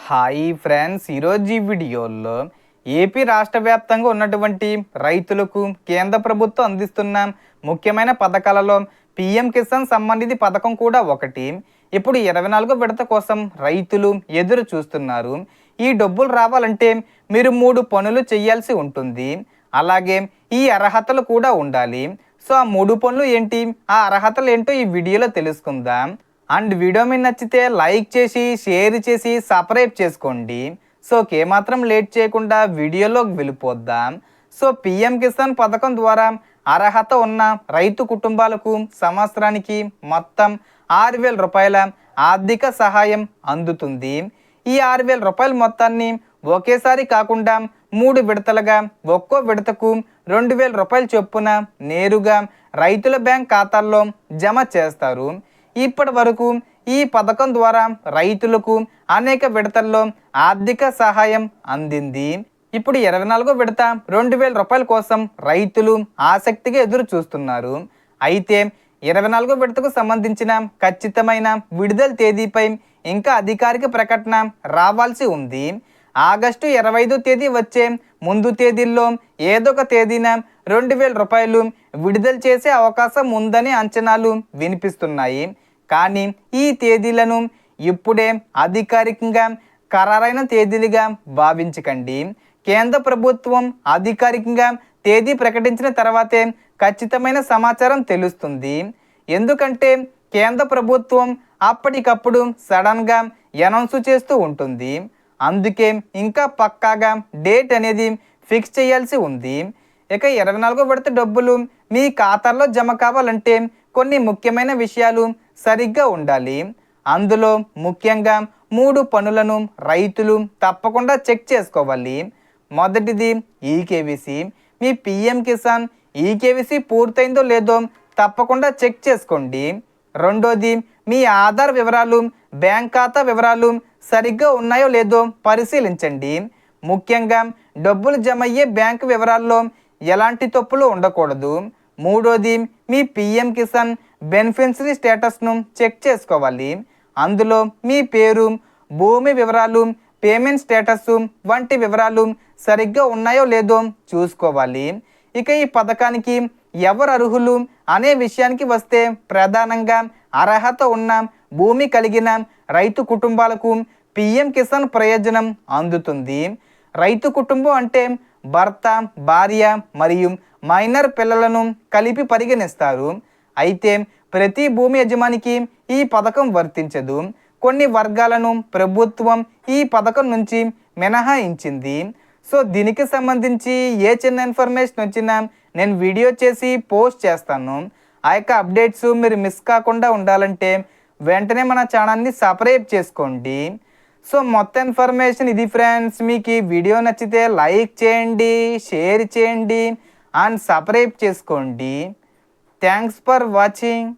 Hi friends, ఈరోజు ఈ వీడియోలో ఏపీ రాష్ట్ర వ్యాప్తంగా ఉన్నటువంటి రైతులకు కేంద్ర ప్రభుత్వం అందిస్తున్న ముఖ్యమైన పథకాలలో పిఎం కిసాన్ సమ్మాన్ నిధి పథకం కూడా ఒకటి. ఇప్పుడు 24 విడత కోసం రైతులు ఎదురు చూస్తున్నారు. ఈ డబ్బులు రావాలంటే మీరు 3 పనులు చేయాల్సి ఉంటుంది. అలాగే ఈ అర్హతలు కూడా ఉండాలి. సో ఆ 3 పనులు ఏంటి, ఆ అర్హతలు ఏంటో ఈ వీడియోలో తెలుసుకుందాం. అండ్ వీడియో మీకు నచ్చితే లైక్ చేసి షేర్ చేసి సబ్స్క్రైబ్ చేసుకోండి. సో ఏమాత్రం లేట్ చేయకుండా వీడియోలోకి వెళ్ళిపోద్దాం. సో పిఎం కిసాన్ పథకం ద్వారా అర్హత ఉన్న రైతు కుటుంబాలకు సంవత్సరానికి మొత్తం 6,000 రూపాయల ఆర్థిక సహాయం అందుతుంది. ఈ 6,000 రూపాయల మొత్తాన్ని ఒకేసారి కాకుండా 3 విడతలుగా ఒక్కో విడతకు 2,000 రూపాయల చొప్పున నేరుగా రైతుల బ్యాంక్ ఖాతాల్లో జమ చేస్తారు. ఇప్పటి వరకు ఈ పథకం ద్వారా రైతులకు అనేక విడతల్లో ఆర్థిక సహాయం అందింది. ఇప్పుడు 24 విడత 2,000 రూపాయల కోసం రైతులు ఆసక్తిగా ఎదురు చూస్తున్నారు. అయితే 24 విడతకు సంబంధించిన ఖచ్చితమైన విడుదల తేదీపై ఇంకా అధికారిక ప్రకటన రావాల్సి ఉంది. ఆగస్టు 25 తేదీ వచ్చే ముందు తేదీల్లో ఏదో ఒక తేదీన 2,000 రూపాయలు విడుదల చేసే అవకాశం ఉందని అంచనాలు వినిపిస్తున్నాయి. కానీ ఈ తేదీలను ఇప్పుడే అధికారికంగా ఖరారైన తేదీలుగా భావించకండి. కేంద్ర ప్రభుత్వం అధికారికంగా తేదీ ప్రకటించిన తర్వాతే ఖచ్చితమైన సమాచారం తెలుస్తుంది. ఎందుకంటే కేంద్ర ప్రభుత్వం అప్పటికప్పుడు సడన్గా అనౌన్స్ చేస్తూ ఉంటుంది. అందుకే ఇంకా పక్కాగా డేట్ అనేది ఫిక్స్ చేయాల్సి ఉంది. ఇక 24 విడత డబ్బులు మీ ఖాతాల్లో జమ కావాలంటే కొన్ని ముఖ్యమైన విషయాలు సరిగ్గా ఉండాలి. అందులో ముఖ్యంగా 3 పనులను రైతులు తప్పకుండా చెక్ చేసుకోవాలి. మొదటిది ఈకేవీసీ. మీ పిఎం కిసాన్ ఈకేవీసీ పూర్తయిందో లేదో తప్పకుండా చెక్ చేసుకోండి. రెండోది మీ ఆధార్ వివరాలు, బ్యాంక్ ఖాతా వివరాలు సరిగ్గా ఉన్నాయో లేదో పరిశీలించండి. ముఖ్యంగా డబ్బులు జమ అయ్యే బ్యాంకు వివరాల్లో ఎలాంటి తప్పులు ఉండకూడదు. మూడోది మీ పిఎం కిసాన్ బెనిఫిషరీ స్టేటస్ను చెక్ చేసుకోవాలి. అందులో మీ పేరు, భూమి వివరాలు, పేమెంట్ స్టేటస్ వంటి వివరాలు సరిగ్గా ఉన్నాయో లేదో చూసుకోవాలి. ఇక ఈ పథకానికి ఎవరు అర్హులు అనే విషయానికి వస్తే ప్రధానంగా అర్హత ఉన్న భూమి కలిగిన రైతు కుటుంబాలకు పిఎం కిసాన్ ప్రయోజనం అందుతుంది. రైతు కుటుంబం అంటే భర్త, భార్య మరియు మైనర్ పిల్లలను కలిపి పరిగణిస్తారు. అయితే ప్రతి భూమి యజమానికి ఈ పథకం వర్తించదు. కొన్ని వర్గాలను ప్రభుత్వం ఈ పథకం నుంచి మినహాయించింది. సో దీనికి సంబంధించి ఏ చిన్న ఇన్ఫర్మేషన్ వచ్చినా నేను వీడియో చేసి పోస్ట్ చేస్తాను. ఆ యొక్క అప్డేట్స్ మీరు మిస్ కాకుండా ఉండాలంటే వెంటనే మన ఛానల్ని సబ్స్క్రైబ్ చేసుకోండి. సో మొత్తం ఇన్ఫర్మేషన్ ఇది ఫ్రెండ్స్. మీకు ఈ వీడియో నచ్చితే లైక్ చేయండి, షేర్ చేయండి అండ్ సబ్స్క్రైబ్ చేసుకోండి. Thanks for watching.